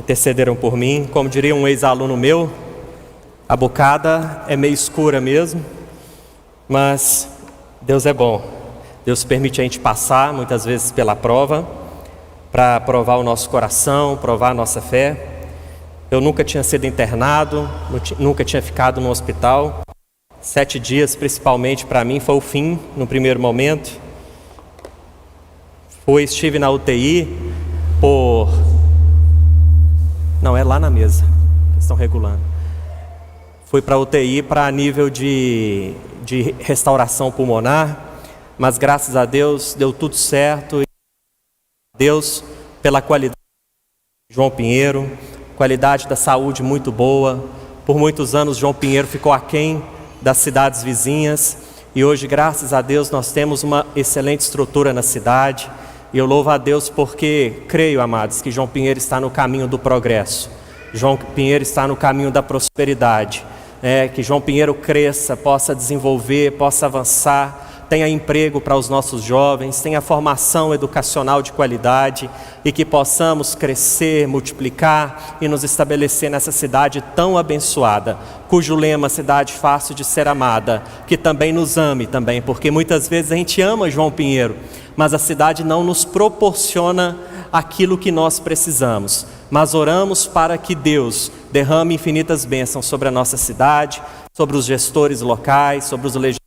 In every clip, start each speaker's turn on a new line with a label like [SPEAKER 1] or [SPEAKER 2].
[SPEAKER 1] intercederam por mim. Como diria um ex-aluno meu, a bocada é meio escura mesmo, mas Deus é bom. Deus permite a gente passar muitas vezes pela prova, para provar o nosso coração, provar a nossa fé. Eu nunca tinha sido internado, nunca tinha ficado no hospital. 7 dias, principalmente para mim, foi o fim no primeiro momento. Estive na UTI Não, é lá na mesa, eles estão regulando. Fui para a UTI para nível de restauração pulmonar, mas graças a Deus deu tudo certo. Deus pela qualidade de João Pinheiro, qualidade da saúde muito boa. Por muitos anos João Pinheiro ficou aquém das cidades vizinhas e hoje, graças a Deus, nós temos uma excelente estrutura na cidade. E eu louvo a Deus porque creio, amados, que João Pinheiro está no caminho do progresso. João Pinheiro está no caminho da prosperidade. Que João Pinheiro cresça, possa desenvolver, possa avançar, tenha emprego para os nossos jovens, tenha formação educacional de qualidade e que possamos crescer, multiplicar e nos estabelecer nessa cidade tão abençoada, cujo lema cidade fácil de ser amada, que também nos ame também, porque muitas vezes a gente ama João Pinheiro, mas a cidade não nos proporciona aquilo que nós precisamos. Mas oramos para que Deus derrame infinitas bênçãos sobre a nossa cidade, sobre os gestores locais, sobre os legisladores.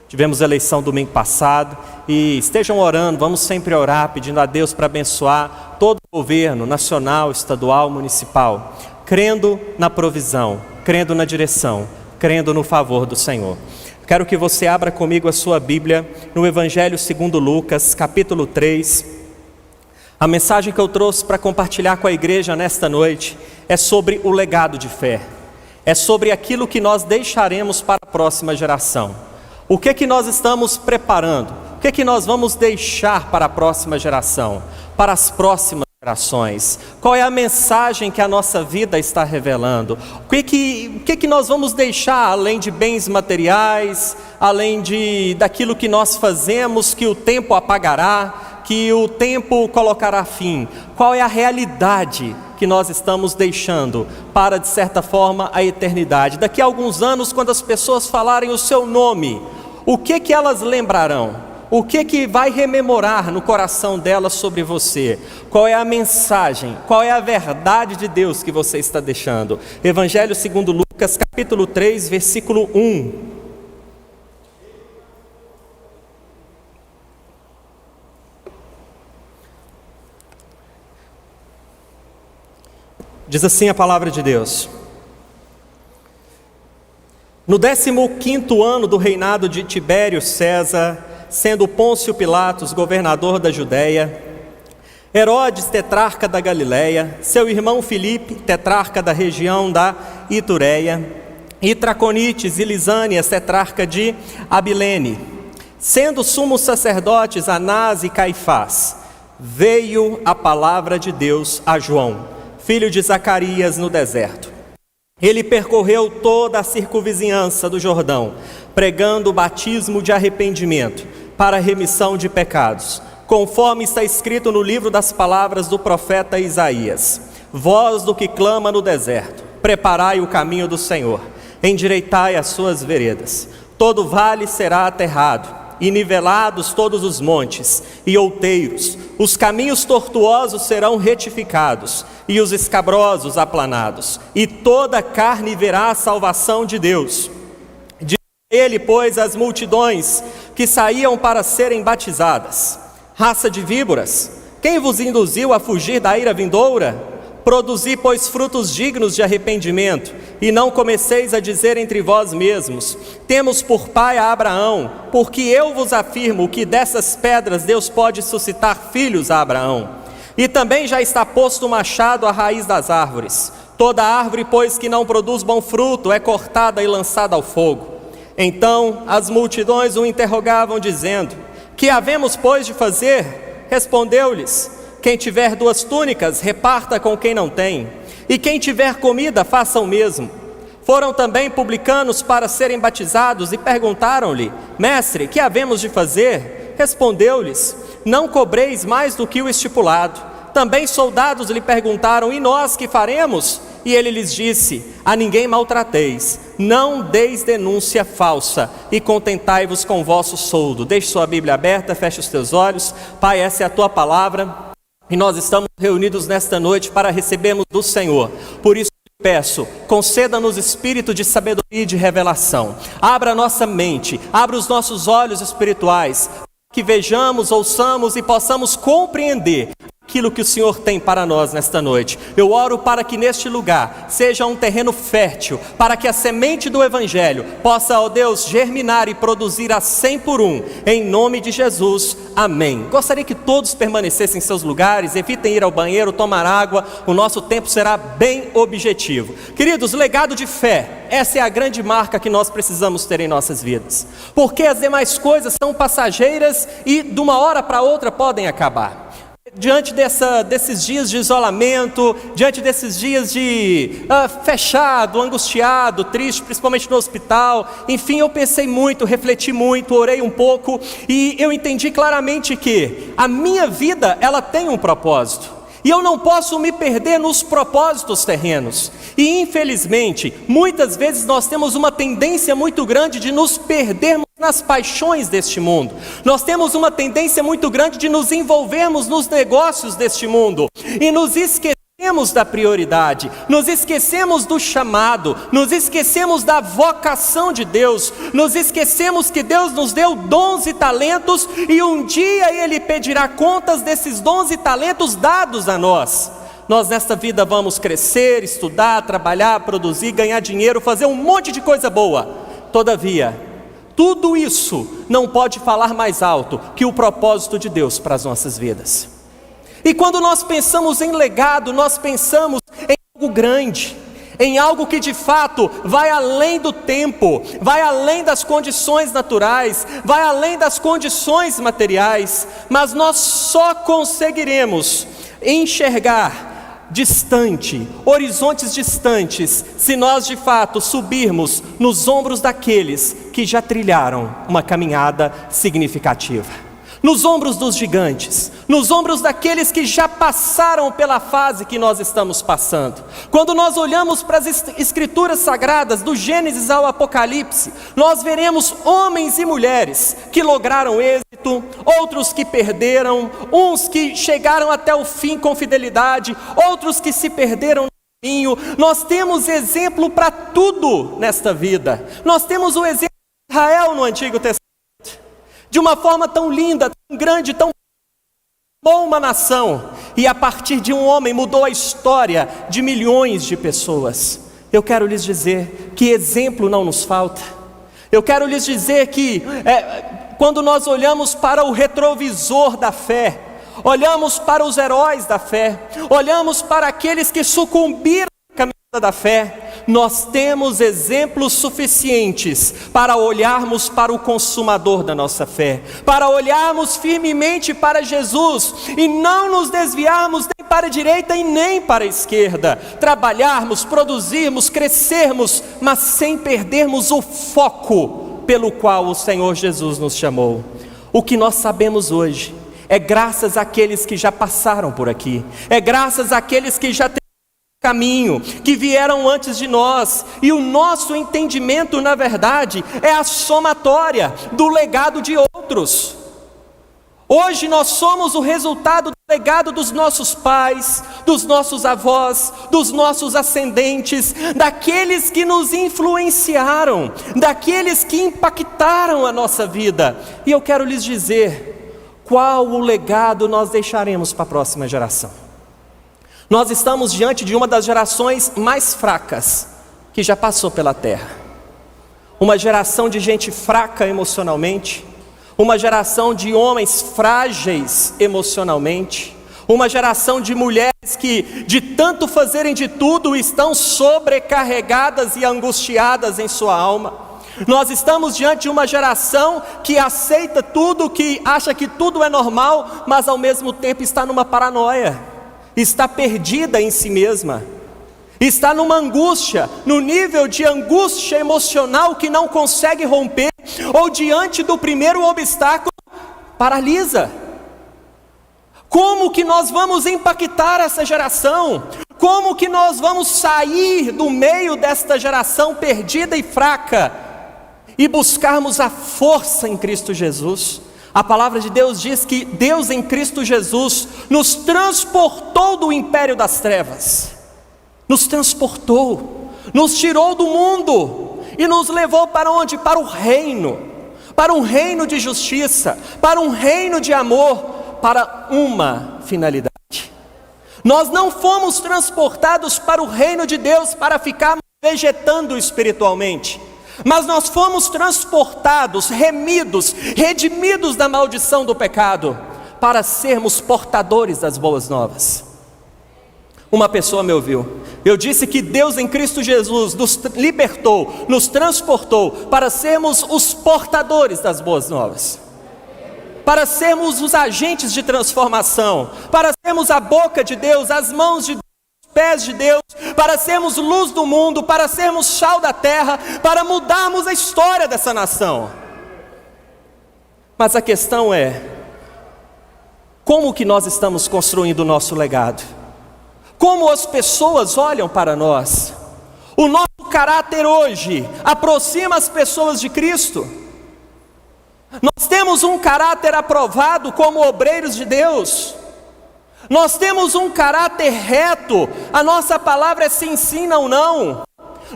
[SPEAKER 1] Tivemos eleição domingo passado e estejam orando, vamos sempre orar, pedindo a Deus para abençoar todo o governo nacional, estadual, municipal, crendo na provisão, crendo na direção, crendo no favor do Senhor. Quero que você abra comigo a sua Bíblia no Evangelho segundo Lucas, capítulo 3. A mensagem que eu trouxe para compartilhar com a igreja nesta noite é sobre o legado de fé. É sobre aquilo que nós deixaremos para a próxima geração. O que nós estamos preparando? O que nós vamos deixar para a próxima geração? Para as próximas gerações? Qual é a mensagem que a nossa vida está revelando? O que nós vamos deixar além de bens materiais, além daquilo que nós fazemos, que o tempo apagará, que o tempo colocará fim? Qual é a realidade que nós estamos deixando para, de certa forma, a eternidade? Daqui a alguns anos, quando as pessoas falarem o seu nome, o que elas lembrarão? O que vai rememorar no coração delas sobre você? Qual é a mensagem? Qual é a verdade de Deus que você está deixando? Evangelho segundo Lucas, capítulo 3, versículo 1. Diz assim a palavra de Deus: no 15º ano do reinado de Tibério César, sendo Pôncio Pilatos governador da Judéia, Herodes tetrarca da Galileia, seu irmão Filipe tetrarca da região da Itureia, e Traconites e Lisânias tetrarca de Abilene, sendo sumos sacerdotes Anás e Caifás, veio a palavra de Deus a João, filho de Zacarias, no deserto. Ele percorreu toda a circunvizinhança do Jordão, pregando o batismo de arrependimento para a remissão de pecados, conforme está escrito no livro das palavras do profeta Isaías: voz do que clama no deserto, preparai o caminho do Senhor, endireitai as suas veredas. Todo vale será aterrado, e nivelados todos os montes e outeiros. Os caminhos tortuosos serão retificados, e os escabrosos aplanados, e toda carne verá a salvação de Deus. Diz ele, pois, as multidões que saíam para serem batizadas: raça de víboras, quem vos induziu a fugir da ira vindoura? Produzi, pois, frutos dignos de arrependimento, e não comeceis a dizer entre vós mesmos: temos por pai a Abraão, porque eu vos afirmo que dessas pedras Deus pode suscitar filhos a Abraão. E também já está posto o machado à raiz das árvores. Toda árvore, pois, que não produz bom fruto é cortada e lançada ao fogo. Então as multidões o interrogavam, dizendo: que havemos, pois, de fazer? Respondeu-lhes: quem tiver 2 túnicas, reparta com quem não tem, e quem tiver comida, faça o mesmo. Foram também publicanos para serem batizados e perguntaram-lhe: mestre, que havemos de fazer? Respondeu-lhes: não cobreis mais do que o estipulado. Também soldados lhe perguntaram: e nós que faremos? E ele lhes disse: a ninguém maltrateis, não deis denúncia falsa, e contentai-vos com o vosso soldo. Deixe sua Bíblia aberta, feche os teus olhos. Pai, essa é a tua palavra, e nós estamos reunidos nesta noite para recebermos do Senhor. Por isso peço, conceda-nos espírito de sabedoria e de revelação. Abra a nossa mente, abra os nossos olhos espirituais, que vejamos, ouçamos e possamos compreender aquilo que o Senhor tem para nós nesta noite. Eu oro para que neste lugar seja um terreno fértil, para que a semente do Evangelho possa, ó Deus, germinar e produzir a 100 por 1, em nome de Jesus, amém. Gostaria que todos permanecessem em seus lugares, evitem ir ao banheiro, tomar água, o nosso tempo será bem objetivo. Queridos, legado de fé, essa é a grande marca que nós precisamos ter em nossas vidas, porque as demais coisas são passageiras e de uma hora para outra podem acabar. Diante desses dias de isolamento, diante desses dias de fechado, angustiado, triste, principalmente no hospital, enfim, eu pensei muito, refleti muito, orei um pouco, e eu entendi claramente que a minha vida, ela tem um propósito, e eu não posso me perder nos propósitos terrenos. E infelizmente, muitas vezes nós temos uma tendência muito grande de nos perdermos nas paixões deste mundo. Nós temos uma tendência muito grande de nos envolvermos nos negócios deste mundo e nos esquecemos da prioridade, nos esquecemos do chamado, nos esquecemos da vocação de Deus, nos esquecemos que Deus nos deu dons e talentos e um dia Ele pedirá contas desses dons e talentos dados a nós. Nós nesta vida vamos crescer, estudar, trabalhar, produzir, ganhar dinheiro, fazer um monte de coisa boa. Todavia, tudo isso não pode falar mais alto que o propósito de Deus para as nossas vidas. E quando nós pensamos em legado, nós pensamos em algo grande, em algo que de fato vai além do tempo, vai além das condições naturais, vai além das condições materiais, mas nós só conseguiremos enxergar distante, horizontes distantes, se nós de fato subirmos nos ombros daqueles que já trilharam uma caminhada significativa, nos ombros dos gigantes, nos ombros daqueles que já passaram pela fase que nós estamos passando. Quando nós olhamos para as escrituras sagradas, do Gênesis ao Apocalipse, nós veremos homens e mulheres que lograram êxito, outros que perderam, uns que chegaram até o fim com fidelidade, outros que se perderam no caminho. Nós temos exemplo para tudo nesta vida. Nós temos o exemplo de Israel no Antigo Testamento, de uma forma tão linda, tão grande, tão boa, uma nação, e a partir de um homem mudou a história de milhões de pessoas. Eu quero lhes dizer que exemplo não nos falta. Eu quero lhes dizer que quando nós olhamos para o retrovisor da fé, olhamos para os heróis da fé, olhamos para aqueles que sucumbiram na caminhada da fé, nós temos exemplos suficientes para olharmos para o consumador da nossa fé, para olharmos firmemente para Jesus e não nos desviarmos nem para a direita e nem para a esquerda, trabalharmos, produzirmos, crescermos, mas sem perdermos o foco pelo qual o Senhor Jesus nos chamou. O que nós sabemos hoje é graças àqueles que já passaram por aqui, é graças àqueles que já caminho, que vieram antes de nós, e o nosso entendimento, na verdade, é a somatória do legado de outros. Hoje nós somos o resultado do legado dos nossos pais, dos nossos avós, dos nossos ascendentes, daqueles que nos influenciaram, daqueles que impactaram a nossa vida. E eu quero lhes dizer qual o legado nós deixaremos para a próxima geração. Nós estamos diante de uma das gerações mais fracas que já passou pela terra. Uma geração de gente fraca emocionalmente, uma geração de homens frágeis emocionalmente, uma geração de mulheres que, de tanto fazerem de tudo, estão sobrecarregadas e angustiadas em sua alma. Nós estamos diante de uma geração que aceita tudo, que acha que tudo é normal, mas ao mesmo tempo está numa paranoia. Está perdida em si mesma, está numa angústia, no nível de angústia emocional que não consegue romper, ou diante do primeiro obstáculo, paralisa. Como que nós vamos impactar essa geração? Como que nós vamos sair do meio desta geração perdida e fraca e buscarmos a força em Cristo Jesus? A palavra de Deus diz que Deus em Cristo Jesus nos transportou do império das trevas, nos transportou, nos tirou do mundo e nos levou para onde? Para o reino, para um reino de justiça, para um reino de amor, para uma finalidade. Nós não fomos transportados para o reino de Deus para ficarmos vegetando espiritualmente, mas nós fomos transportados, remidos, redimidos da maldição do pecado, para sermos portadores das boas novas. Uma pessoa me ouviu, eu disse que Deus em Cristo Jesus nos libertou, nos transportou para sermos os portadores das boas novas, para sermos os agentes de transformação, para sermos a boca de Deus, as mãos de Deus, os pés de Deus, para sermos luz do mundo, para sermos sal da terra, para mudarmos a história dessa nação. Mas a questão é, como que nós estamos construindo o nosso legado? Como as pessoas olham para nós? O nosso caráter hoje aproxima as pessoas de Cristo? Nós temos um caráter aprovado como obreiros de Deus? Nós temos um caráter reto? A nossa palavra é sim, sim, não, não.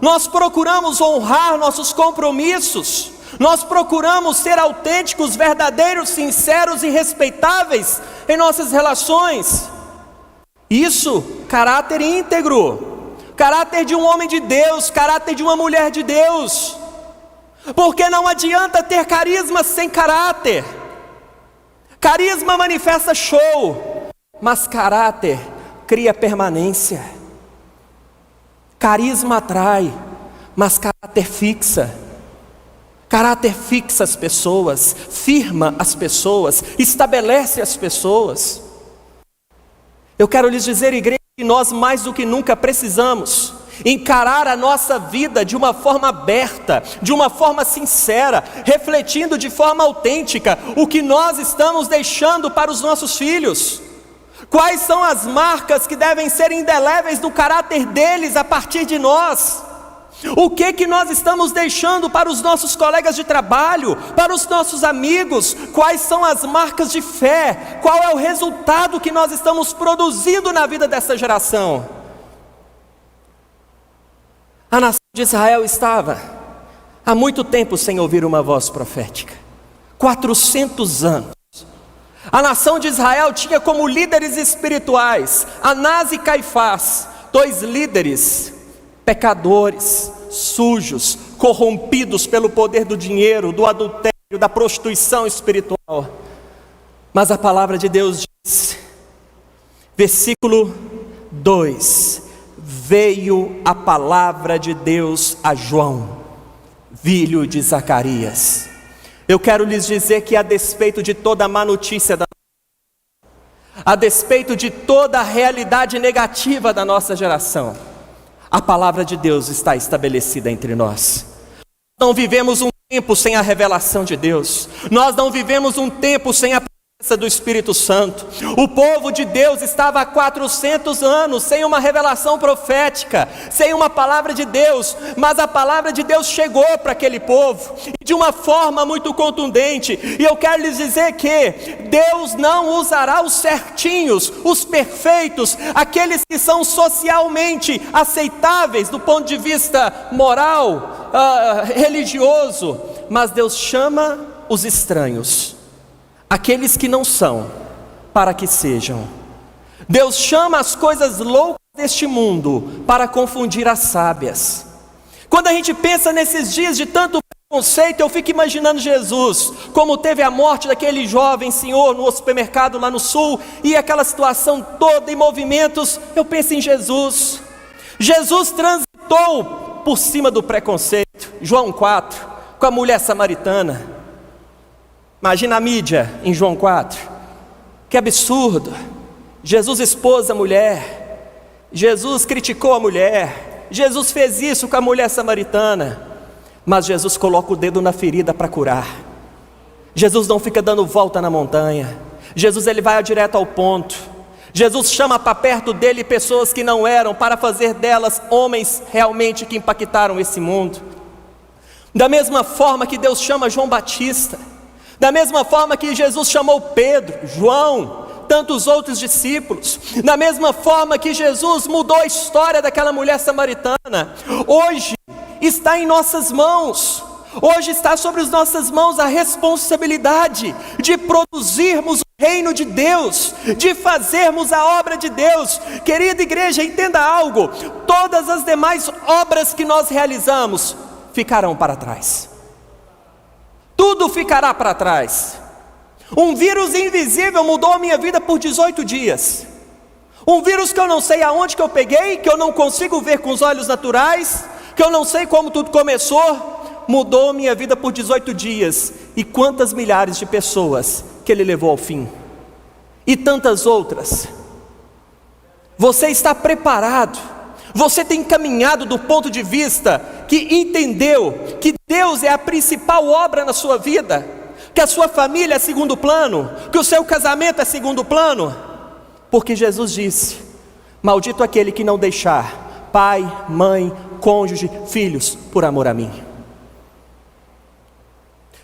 [SPEAKER 1] Nós procuramos honrar nossos compromissos? Nós procuramos ser autênticos, verdadeiros, sinceros e respeitáveis em nossas relações? Isso, caráter íntegro, caráter de um homem de Deus, caráter de uma mulher de Deus. Porque não adianta ter carisma sem caráter. Carisma manifesta show, mas caráter cria permanência. Carisma atrai, mas caráter fixa. Caráter fixa as pessoas, firma as pessoas, estabelece as pessoas. Eu quero lhes dizer, igreja, que nós mais do que nunca precisamos encarar a nossa vida de uma forma aberta, de uma forma sincera, refletindo de forma autêntica o que nós estamos deixando para os nossos filhos. Quais são as marcas que devem ser indeléveis no caráter deles a partir de nós? O que nós estamos deixando para os nossos colegas de trabalho, para os nossos amigos? Quais são as marcas de fé? Qual é o resultado que nós estamos produzindo na vida dessa geração? A nação de Israel estava há muito tempo sem ouvir uma voz profética, 400 anos. A nação de Israel tinha como líderes espirituais Anás e Caifás, dois líderes pecadores, sujos, corrompidos pelo poder do dinheiro, do adultério, da prostituição espiritual. Mas a palavra de Deus diz, versículo 2: veio a palavra de Deus a João, filho de Zacarias. Eu quero lhes dizer que a despeito de toda a má notícia, a despeito de toda a realidade negativa da nossa geração, a palavra de Deus está estabelecida entre nós. Não vivemos um tempo sem a revelação de Deus, nós não vivemos um tempo sem a presença do Espírito Santo. O povo de Deus estava há 400 anos sem uma revelação profética, sem uma palavra de Deus, mas a palavra de Deus chegou para aquele povo de uma forma muito contundente. E eu quero lhes dizer que Deus não usará os certinhos, os perfeitos, aqueles que são socialmente aceitáveis do ponto de vista moral, religioso, mas Deus chama os estranhos, aqueles que não são, para que sejam. Deus chama as coisas loucas deste mundo para confundir as sábias. Quando a gente pensa nesses dias de tanto preconceito, eu fico imaginando Jesus, como teve a morte daquele jovem senhor no supermercado lá no sul, e aquela situação toda em movimentos. Eu penso em Jesus. Jesus transitou por cima do preconceito. João 4, com a mulher samaritana. Imagina a mídia em João 4, que absurdo. Jesus expôs a mulher, Jesus criticou a mulher, Jesus fez isso com a mulher samaritana, mas Jesus coloca o dedo na ferida para curar. Jesus não fica dando volta na montanha, Jesus ele vai direto ao ponto. Jesus chama para perto dele pessoas que não eram, para fazer delas homens realmente que impactaram esse mundo. Da mesma forma que Deus chama João Batista, da mesma forma que Jesus chamou Pedro, João, tantos outros discípulos, da mesma forma que Jesus mudou a história daquela mulher samaritana, hoje está em nossas mãos. Hoje está sobre as nossas mãos a responsabilidade de produzirmos o reino de Deus, de fazermos a obra de Deus. Querida igreja, entenda algo: todas as demais obras que nós realizamos ficarão para trás. Tudo ficará para trás. Um vírus invisível mudou a minha vida por 18 dias. Um vírus que eu não sei aonde que eu peguei, que eu não consigo ver com os olhos naturais, que eu não sei como tudo começou, mudou minha vida por 18 dias. E quantas milhares de pessoas que ele levou ao fim, e tantas outras. Você está preparado? Você tem caminhado do ponto de vista que entendeu que Deus é a principal obra na sua vida, que a sua família é segundo plano, que o seu casamento é segundo plano? Porque Jesus disse: maldito aquele que não deixar pai, mãe, cônjuge, filhos, por amor a mim.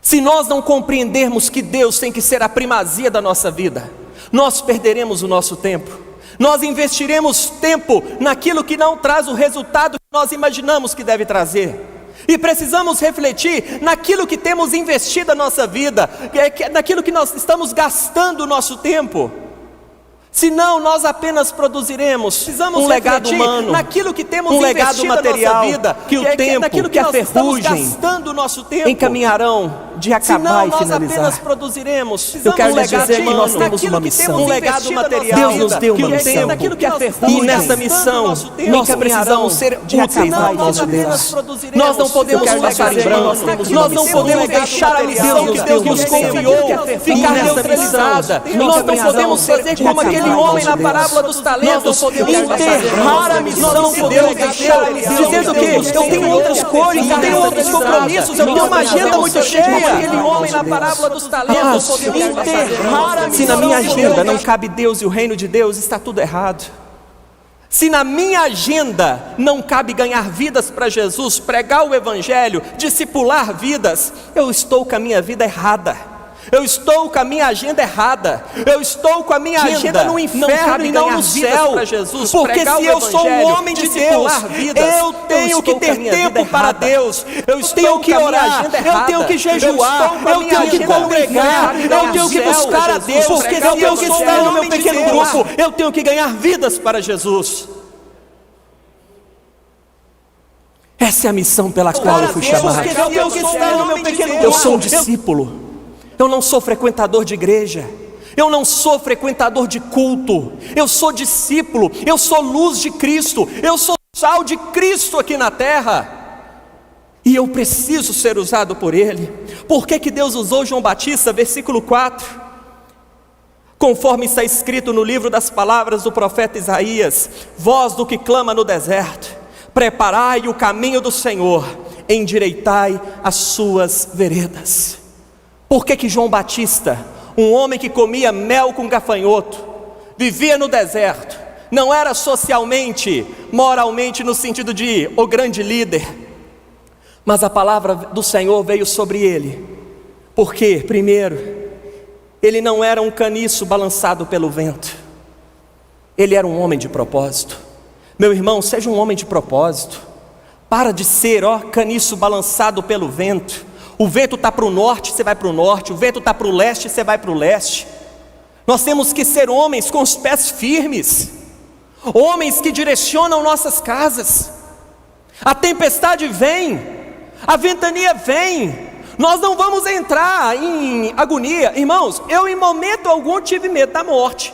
[SPEAKER 1] Se nós não compreendermos que Deus tem que ser a primazia da nossa vida, nós perderemos o nosso tempo. Nós investiremos tempo naquilo que não traz o resultado que nós imaginamos que deve trazer. E precisamos refletir naquilo que temos investido na nossa vida, naquilo que nós estamos gastando o nosso tempo. Senão nós apenas produziremos um legado humano, naquilo que temos um legado material, vida, que o tempo, que a ferrugem encaminharão de acabar e finalizar. Eu quero lhes dizer que nós temos uma missão, um legado material. Deus nos deu uma missão, e nessa missão nós precisamos ser úteis na voz de Deus. Nós não podemos passar em branco, nós não podemos deixar a missão que Deus nos confiou ficar neutralizada. Nós não podemos fazer como aquele homem na parábola dos talentos, enterrar a missão que Deus deixou, dizendo que eu tenho outras coisas, eu tenho outros compromissos, eu tenho uma agenda muito cheia. Aquele homem na parábola dos talentos, enterrar a missão. Se na minha agenda não cabe Deus e o reino de Deus, está tudo errado. Se na minha agenda não cabe ganhar vidas para Jesus, pregar o evangelho, discipular vidas, eu estou com a minha vida errada. Eu estou com a minha agenda errada. Eu estou com a minha agenda no inferno e não no céu. Jesus, porque se eu sou um homem de Deus, eu tenho que ter tempo para Deus. Eu tenho que orar, eu tenho que jejuar, eu tenho que congregar, eu tenho que buscar a Deus. Porque se eu estou no meu pequeno grupo, eu tenho que ganhar vidas para Jesus. Essa é a missão pela qual eu fui chamado. Eu sou um discípulo. Eu não sou frequentador de igreja, eu não sou frequentador de culto, eu sou discípulo, eu sou luz de Cristo, eu sou sal de Cristo aqui na terra, e eu preciso ser usado por Ele. Por que Deus usou João Batista? Versículo 4, conforme está escrito no livro das palavras do profeta Isaías: voz do que clama no deserto, preparai o caminho do Senhor, endireitai as suas veredas. Por que João Batista, um homem que comia mel com gafanhoto, vivia no deserto, não era socialmente, moralmente no sentido de o grande líder, mas a palavra do Senhor veio sobre ele? Porque, primeiro, ele não era um caniço balançado pelo vento, ele era um homem de propósito. Meu irmão, seja um homem de propósito. Para de ser caniço balançado pelo vento. O vento está para o norte, você vai para o norte. O vento está para o leste, você vai para o leste. Nós temos que ser homens com os pés firmes, homens que direcionam nossas casas. A tempestade vem, a ventania vem, nós não vamos entrar em agonia. Irmãos, eu em momento algum tive medo da morte.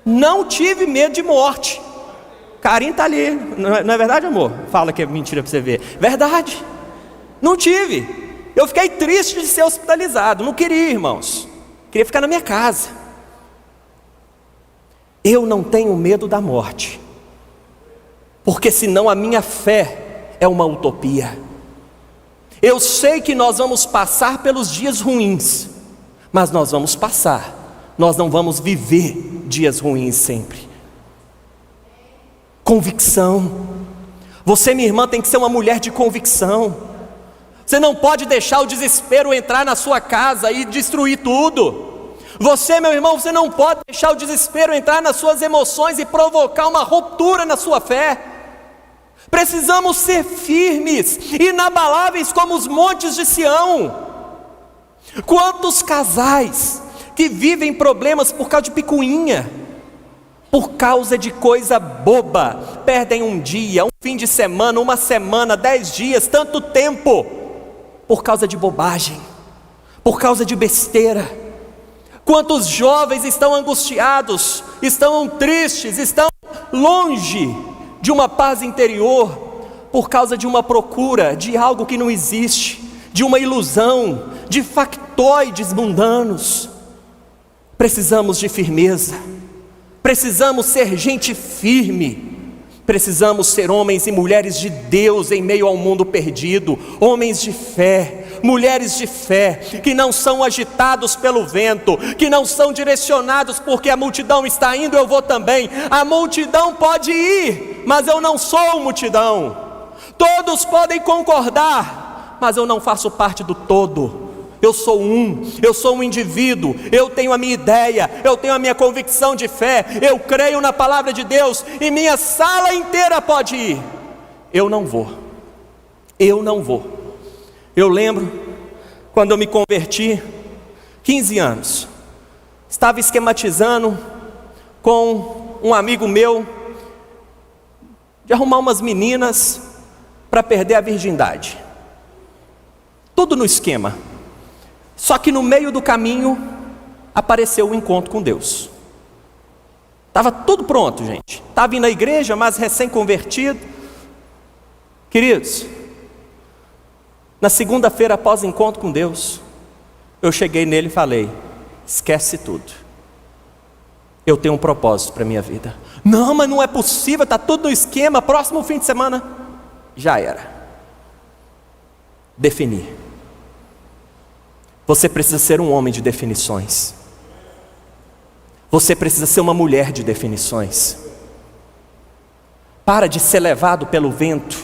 [SPEAKER 1] Não tive medo de morte. Carinho está ali, não é verdade, amor? Fala que é mentira para você ver. Verdade. Não tive. Eu fiquei triste de ser hospitalizado. Não queria, irmãos. Queria ficar na minha casa. Eu não tenho medo da morte, porque senão a minha fé é uma utopia. Eu sei que nós vamos passar pelos dias ruins, mas nós vamos passar, nós não vamos viver dias ruins sempre. Convicção. Você, minha irmã, tem que ser uma mulher de convicção. Você não pode deixar o desespero entrar na sua casa e destruir tudo. Você, meu irmão, você não pode deixar o desespero entrar nas suas emoções e provocar uma ruptura na sua fé. Precisamos ser firmes, inabaláveis como os montes de Sião. Quantos casais que vivem problemas por causa de picuinha, por causa de coisa boba, perdem um dia, um fim de semana, uma semana, 10 dias, tanto tempo, por causa de bobagem, por causa de besteira. Quantos jovens estão angustiados, estão tristes, estão longe de uma paz interior, por causa de uma procura de algo que não existe, de uma ilusão, de factoides mundanos. Precisamos de firmeza, precisamos ser gente firme, precisamos ser homens e mulheres de Deus em meio ao mundo perdido, homens de fé, mulheres de fé, que não são agitados pelo vento, que não são direcionados porque a multidão está indo, eu vou também. A multidão pode ir, mas eu não sou multidão. Todos podem concordar, mas eu não faço parte do todo. Eu sou um indivíduo, eu tenho a minha ideia, eu tenho a minha convicção de fé, eu creio na palavra de Deus, e minha sala inteira pode ir. Eu não vou. Eu lembro, quando eu me converti, 15 anos, estava esquematizando com um amigo meu, de arrumar umas meninas para perder a virgindade. Tudo no esquema. Só que no meio do caminho apareceu o encontro com Deus. Estava tudo pronto, gente. Estava indo na igreja, mas recém-convertido. Queridos, na segunda-feira após o encontro com Deus, eu cheguei nele e falei: esquece tudo. Eu tenho um propósito para a minha vida. Não, mas não é possível, está tudo no esquema, próximo fim de semana. Já era. Definir. Você precisa ser um homem de definições. Você precisa ser uma mulher de definições. Para de ser levado pelo vento.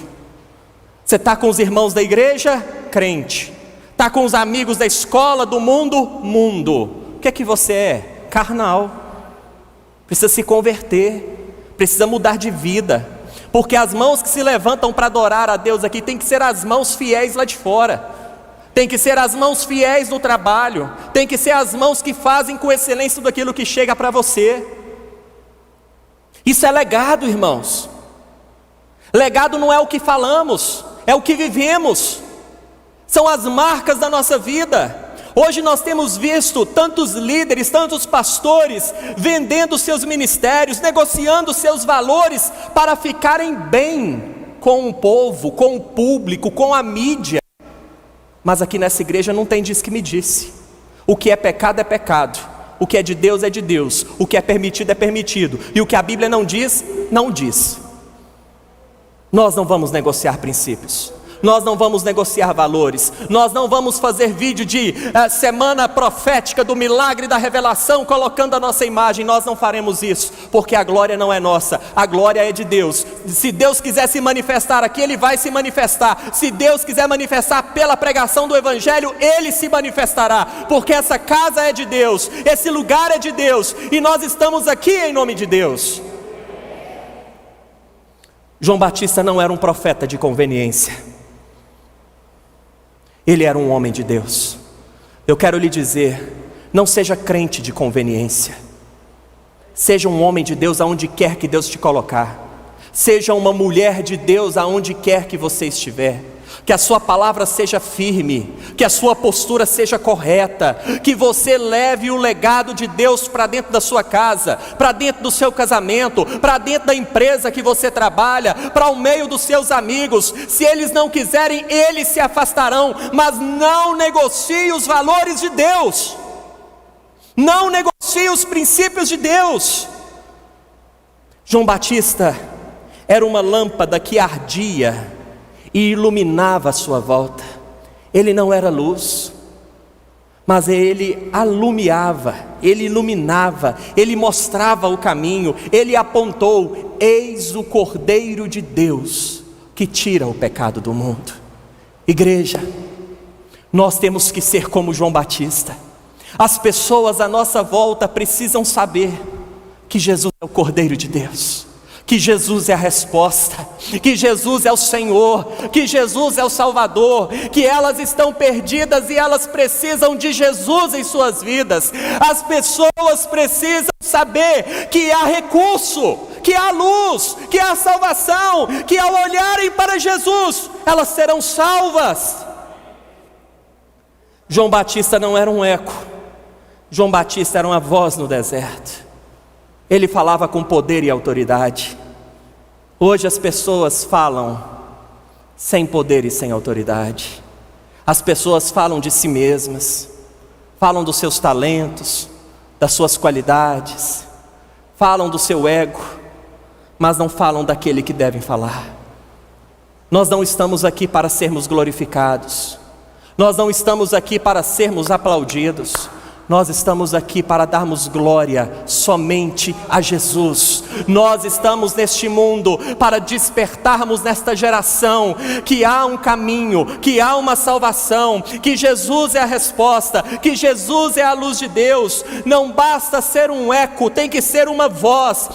[SPEAKER 1] Você está com os irmãos da igreja? Crente. Está com os amigos da escola, do mundo? Mundo. O que é que você é? Carnal. Precisa se converter. Precisa mudar de vida. Porque as mãos que se levantam para adorar a Deus aqui tem que ser as mãos fiéis lá de fora. Tem que ser as mãos fiéis no trabalho. Tem que ser as mãos que fazem com excelência tudo aquilo que chega para você. Isso é legado, irmãos. Legado não é o que falamos, é o que vivemos. São as marcas da nossa vida. Hoje nós temos visto tantos líderes, tantos pastores vendendo seus ministérios, negociando seus valores para ficarem bem com o povo, com o público, com a mídia. Mas aqui nessa igreja não tem diz que me disse. O que é pecado é pecado. O que é de Deus é de Deus. O que é permitido é permitido. E o que a Bíblia não diz, não diz. Nós não vamos negociar princípios. Nós não vamos negociar valores. Nós não vamos fazer vídeo de semana profética do milagre da revelação colocando a nossa imagem. Nós não faremos isso, porque a glória não é nossa, a glória é de Deus. Se Deus quiser se manifestar aqui, Ele vai se manifestar. Se Deus quiser manifestar pela pregação do Evangelho, Ele se manifestará, porque essa casa é de Deus, esse lugar é de Deus, e nós estamos aqui em nome de Deus. João Batista não era um profeta de conveniência. Ele era um homem de Deus. Eu quero lhe dizer, não seja crente de conveniência. Seja um homem de Deus aonde quer que Deus te colocar. Seja uma mulher de Deus aonde quer que você estiver. Que a sua palavra seja firme, que a sua postura seja correta, que você leve o legado de Deus para dentro da sua casa, para dentro do seu casamento, para dentro da empresa que você trabalha, para o meio dos seus amigos. Se eles não quiserem, eles se afastarão, mas não negocie os valores de Deus, não negocie os princípios de Deus. João Batista era uma lâmpada que ardia e iluminava a sua volta. Ele não era luz, mas ele alumiava, ele iluminava, ele mostrava o caminho, ele apontou: eis o Cordeiro de Deus que tira o pecado do mundo. Igreja, nós temos que ser como João Batista. As pessoas à nossa volta precisam saber que Jesus é o Cordeiro de Deus, que Jesus é a resposta, que Jesus é o Senhor, que Jesus é o Salvador, que elas estão perdidas e elas precisam de Jesus em suas vidas. As pessoas precisam saber que há recurso, que há luz, que há salvação, que ao olharem para Jesus, elas serão salvas. João Batista não era um eco, João Batista era uma voz no deserto. Ele falava com poder e autoridade. Hoje as pessoas falam sem poder e sem autoridade. As pessoas falam de si mesmas, falam dos seus talentos, das suas qualidades, falam do seu ego, mas não falam daquele que devem falar. Nós não estamos aqui para sermos glorificados, nós não estamos aqui para sermos aplaudidos. Nós estamos aqui para darmos glória somente a Jesus. Nós estamos neste mundo para despertarmos nesta geração que há um caminho, que há uma salvação, que Jesus é a resposta, que Jesus é a luz de Deus. Não basta ser um eco, tem que ser uma voz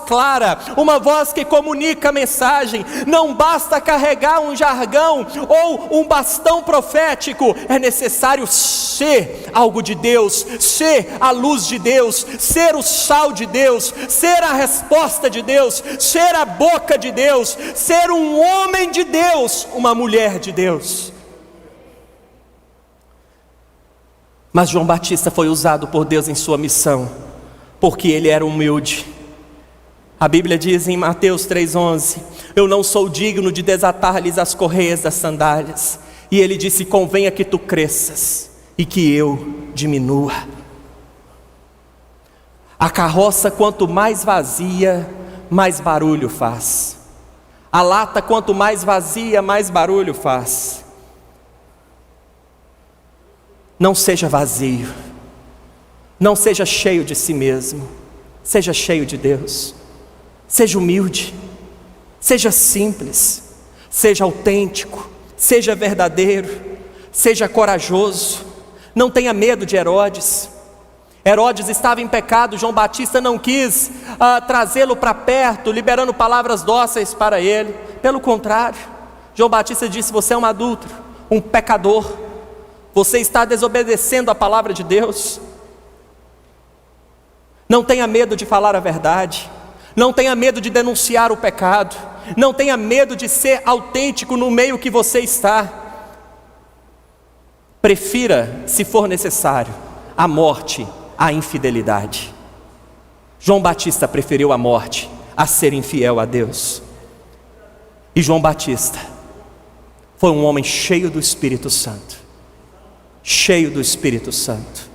[SPEAKER 1] clara, uma voz que comunica a mensagem. Não basta carregar um jargão ou um bastão profético, é necessário ser algo de Deus, ser a luz de Deus, ser o sal de Deus, ser a resposta de Deus, ser a boca de Deus, ser um homem de Deus, uma mulher de Deus. Mas João Batista foi usado por Deus em sua missão, porque ele era humilde. A Bíblia diz em Mateus 3,11: eu não sou digno de desatar-lhes as correias das sandálias. E ele disse: convenha que tu cresças e que eu diminua. A carroça, quanto mais vazia, mais barulho faz. A lata, quanto mais vazia, mais barulho faz. Não seja vazio, não seja cheio de si mesmo, seja cheio de Deus. Seja humilde, seja simples, seja autêntico, seja verdadeiro, seja corajoso. Não tenha medo de Herodes. Herodes estava em pecado, João Batista não quis trazê-lo para perto, liberando palavras dóceis para ele. Pelo contrário, João Batista disse: você é um adúltero, um pecador, você está desobedecendo a palavra de Deus. Não tenha medo de falar a verdade, não tenha medo de denunciar o pecado, não tenha medo de ser autêntico no meio que você está. Prefira, se for necessário, a morte à infidelidade. João Batista preferiu a morte a ser infiel a Deus. E João Batista foi um homem cheio do Espírito Santo. Cheio do Espírito Santo.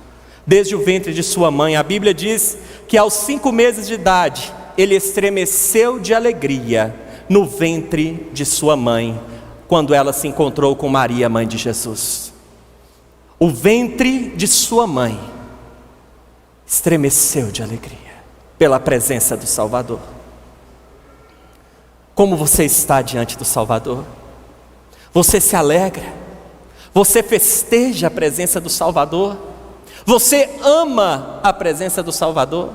[SPEAKER 1] Desde o ventre de sua mãe, a Bíblia diz que aos 5 meses de idade, ele estremeceu de alegria no ventre de sua mãe, quando ela se encontrou com Maria, mãe de Jesus. O ventre de sua mãe estremeceu de alegria pela presença do Salvador. Como você está diante do Salvador? Você se alegra? Você festeja a presença do Salvador? Você ama a presença do Salvador?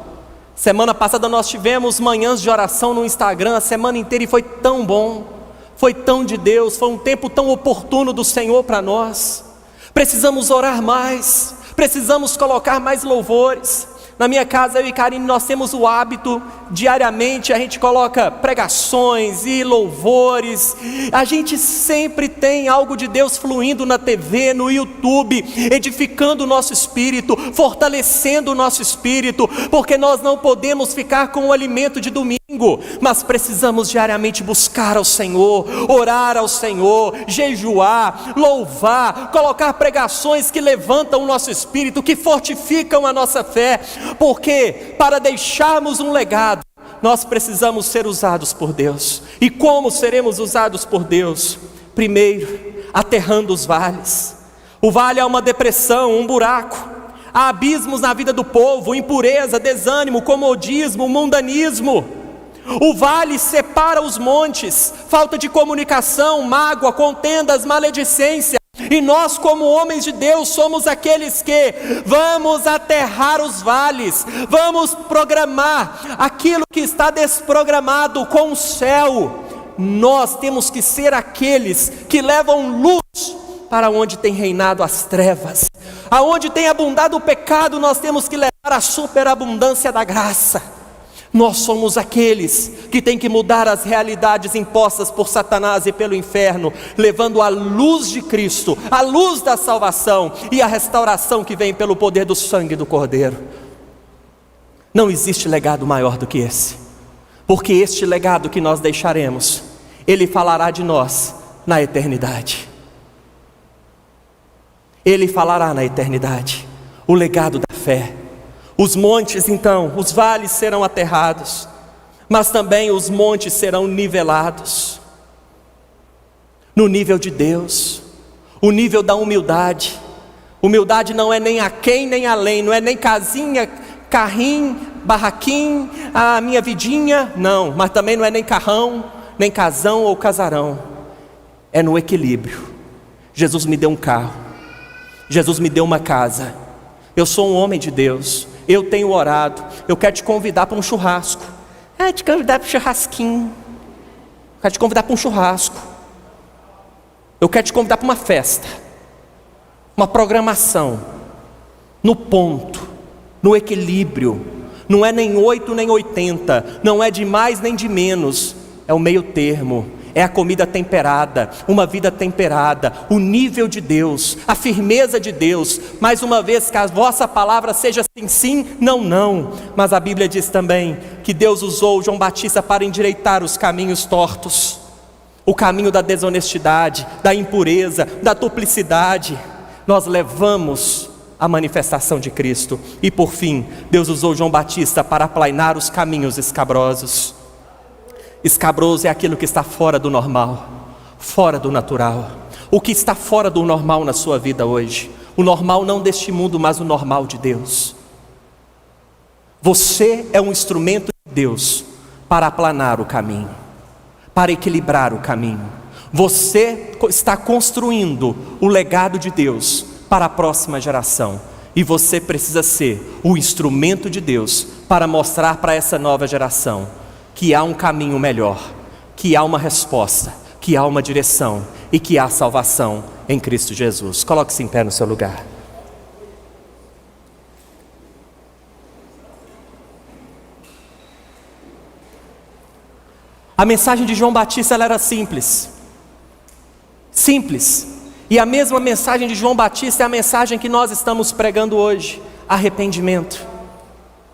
[SPEAKER 1] Semana passada nós tivemos manhãs de oração no Instagram a semana inteira e foi tão bom, foi tão de Deus, foi um tempo tão oportuno do Senhor para nós. Precisamos orar mais, precisamos colocar mais louvores. Na minha casa, eu e Karine, nós temos o hábito, diariamente a gente coloca pregações e louvores. A gente sempre tem algo de Deus fluindo na TV, no YouTube, edificando o nosso espírito, fortalecendo o nosso espírito, porque nós não podemos ficar com o alimento de domingo, mas precisamos diariamente buscar ao Senhor, orar ao Senhor, jejuar, louvar, colocar pregações que levantam o nosso espírito, que fortificam a nossa fé. Porque para deixarmos um legado, nós precisamos ser usados por Deus. E como seremos usados por Deus? Primeiro, aterrando os vales. O vale é uma depressão, um buraco. Há abismos na vida do povo, impureza, desânimo, comodismo, mundanismo. O vale separa os montes, falta de comunicação, mágoa, contendas, maledicência. E nós, como homens de Deus, somos aqueles que vamos aterrar os vales, vamos programar aquilo que está desprogramado com o céu. Nós temos que ser aqueles que levam luz para onde tem reinado as trevas. Aonde tem abundado o pecado, nós temos que levar a superabundância da graça. Nós somos aqueles que têm que mudar as realidades impostas por Satanás e pelo inferno, levando a luz de Cristo, a luz da salvação e a restauração que vem pelo poder do sangue do Cordeiro. Não existe legado maior do que esse, porque este legado que nós deixaremos, ele falará de nós na eternidade. Ele falará na eternidade, o legado da fé. Os montes então, os vales serão aterrados, mas também os montes serão nivelados. No nível de Deus, o nível da humildade. Humildade não é nem aquém nem além, não é nem casinha, carrinho, barraquinho, a minha vidinha, não. Mas também não é nem carrão, nem casão ou casarão. É no equilíbrio. Jesus me deu um carro, Jesus me deu uma casa. Eu sou um homem de Deus, eu tenho orado, eu quero te convidar para um churrasco. Te convidar para um churrasquinho. Quero te convidar para um churrasco. Eu quero te convidar para uma festa, uma programação, no ponto, no equilíbrio. Não é nem 8 nem 80, não é de mais nem de menos, é o meio termo. É a comida temperada, uma vida temperada, o nível de Deus, a firmeza de Deus. Mais uma vez, que a vossa palavra seja sim, sim, não, não. Mas a Bíblia diz também que Deus usou João Batista para endireitar os caminhos tortos. O caminho da desonestidade, da impureza, da duplicidade. Nós levamos a manifestação de Cristo. E por fim, Deus usou João Batista para aplainar os caminhos escabrosos. Escabroso é aquilo que está fora do normal, fora do natural. O que está fora do normal na sua vida hoje? O normal não deste mundo, mas o normal de Deus. Você é um instrumento de Deus para aplanar o caminho, para equilibrar o caminho. Você está construindo o legado de Deus para a próxima geração. E você precisa ser o instrumento de Deus para mostrar para essa nova geração que há um caminho melhor, que há uma resposta, que há uma direção e que há salvação em Cristo Jesus. Coloque-se em pé no seu lugar. A mensagem de João Batista ela era simples. Simples. E a mesma mensagem de João Batista é a mensagem que nós estamos pregando hoje. Arrependimento.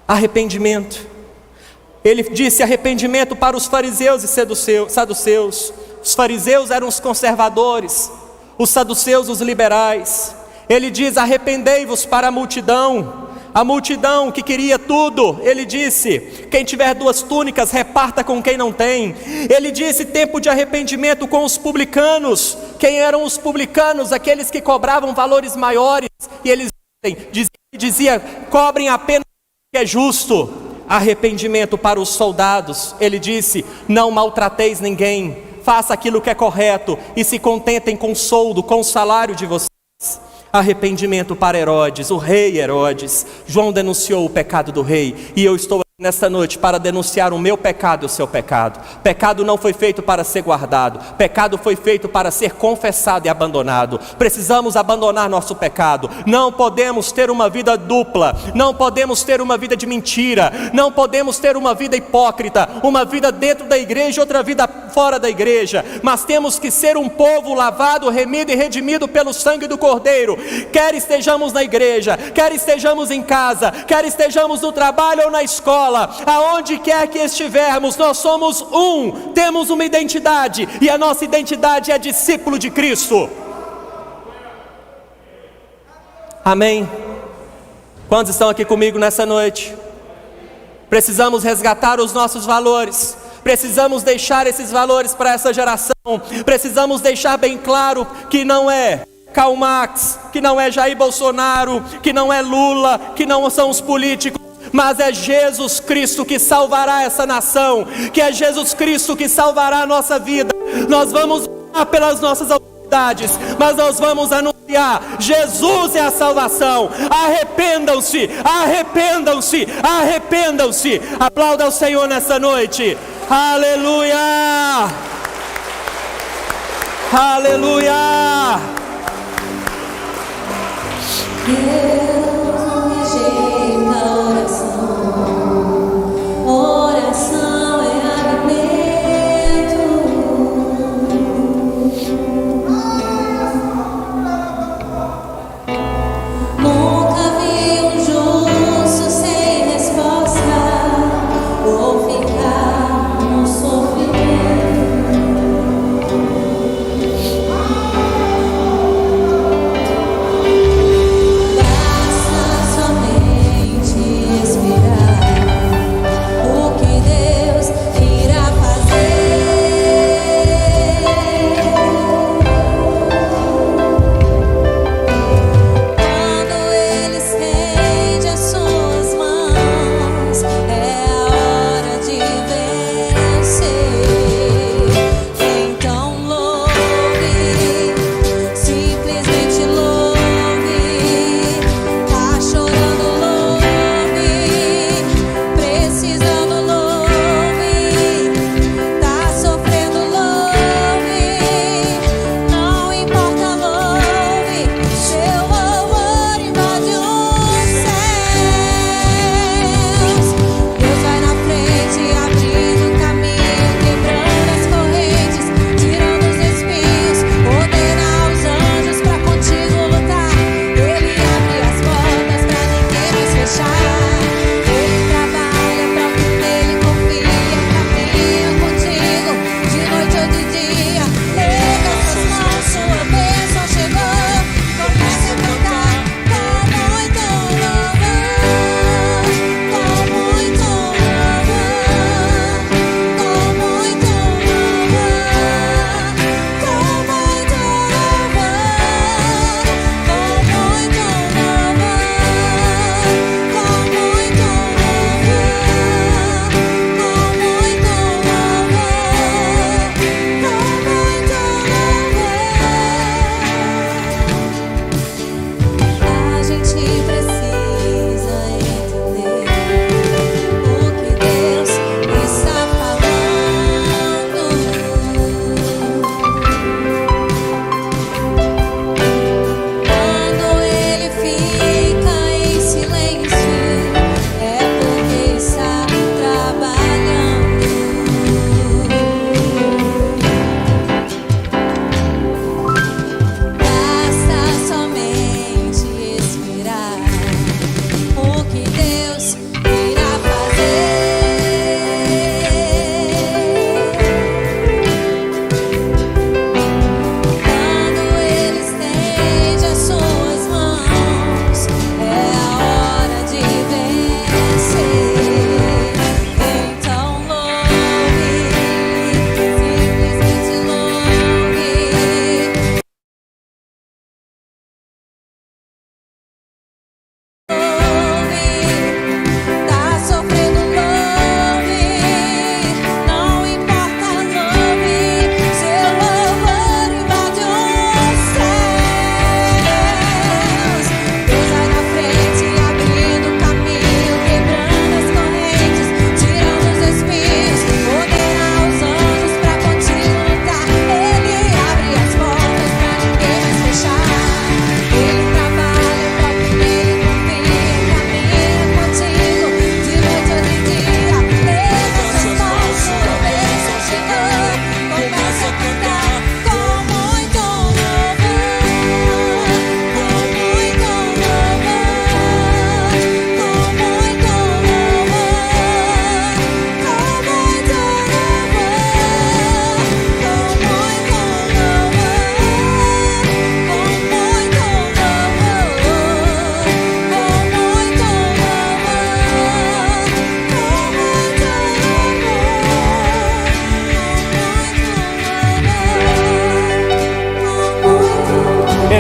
[SPEAKER 1] Arrependimento. Ele disse arrependimento para os fariseus e saduceus. Os fariseus eram os conservadores, os saduceus os liberais. Ele diz arrependei-vos para a multidão que queria tudo. Ele disse, quem tiver 2 túnicas, reparta com quem não tem. Ele disse tempo de arrependimento com os publicanos. Quem eram os publicanos? Aqueles que cobravam valores maiores. E eles dizia cobrem apenas o que é justo. Arrependimento para os soldados. Ele disse, não maltrateis ninguém, faça aquilo que é correto e se contentem com o soldo, com o salário de vocês. Arrependimento para Herodes, o rei Herodes. João denunciou o pecado do rei, e eu estou aqui nesta noite para denunciar o meu pecado e o seu pecado. Pecado não foi feito para ser guardado, pecado foi feito para ser confessado e abandonado. Precisamos abandonar nosso pecado. Não podemos ter uma vida dupla, não podemos ter uma vida de mentira, não podemos ter uma vida hipócrita, uma vida dentro da igreja e outra vida fora da igreja. Mas temos que ser um povo lavado, remido e redimido pelo sangue do Cordeiro. Quer estejamos na igreja, quer estejamos em casa, quer estejamos no trabalho ou na escola, aonde quer que estivermos, nós somos um, temos uma identidade, e a nossa identidade é discípulo de Cristo. Amém? Quantos estão aqui comigo nessa noite? Precisamos resgatar os nossos valores, precisamos deixar esses valores para essa geração, precisamos deixar bem claro que não é Karl Marx, que não é Jair Bolsonaro, que não é Lula, que não são os políticos, mas é Jesus Cristo que salvará essa nação, que é Jesus Cristo que salvará a nossa vida. Nós vamos orar pelas nossas autoridades, mas nós vamos anunciar: Jesus é a salvação. Arrependam-se, arrependam-se, arrependam-se. Aplauda ao Senhor nessa noite. Aleluia, aleluia.
[SPEAKER 2] Deus não rejeita a oração. Oração é alimento. Nunca vi um justo sem resposta ou ficar no sofrimento.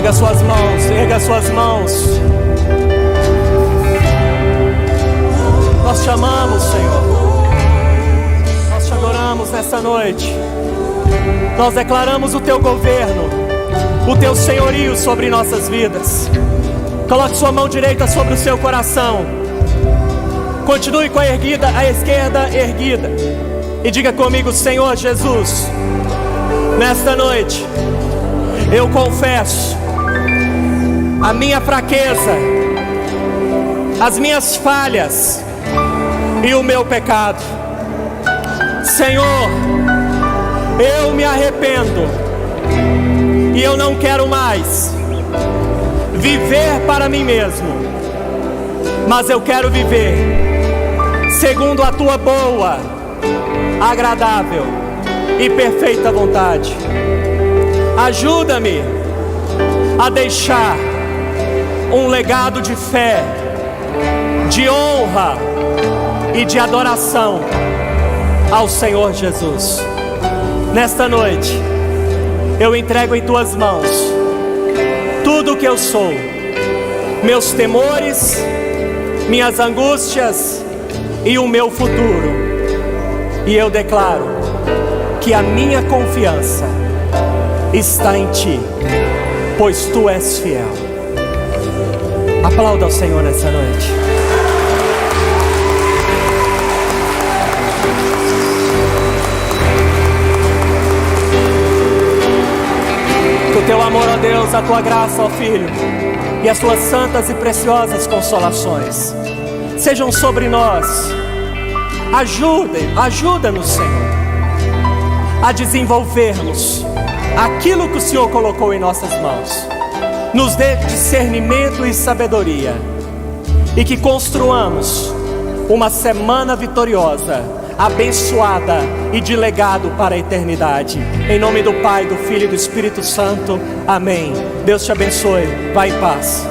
[SPEAKER 1] Erga suas mãos, erga suas mãos. Nós te amamos, Senhor. Nós te adoramos nessa noite. Nós declaramos o teu governo, o teu senhorio sobre nossas vidas. Coloque sua mão direita sobre o seu coração. Continue com a esquerda erguida. E diga comigo: Senhor Jesus, nesta noite eu confesso a minha fraqueza, as minhas falhas e o meu pecado. Senhor, eu me arrependo e eu não quero mais viver para mim mesmo, mas eu quero viver segundo a tua boa, agradável e perfeita vontade. Ajuda-me a deixar um legado de fé, de honra e de adoração ao Senhor Jesus. Nesta noite, eu entrego em tuas mãos tudo o que eu sou, meus temores, minhas angústias e o meu futuro. E eu declaro que a minha confiança está em ti, pois tu és fiel. Aplauda ao Senhor nessa noite. Que o teu amor, ó Deus, a tua graça, ó Filho, e as tuas santas e preciosas consolações sejam sobre nós. Ajuda-nos, Senhor, a desenvolvermos aquilo que o Senhor colocou em nossas mãos. Nos dê discernimento e sabedoria, e que construamos uma semana vitoriosa, abençoada e de legado para a eternidade. Em nome do Pai, do Filho e do Espírito Santo. Amém. Deus te abençoe. Vá em paz.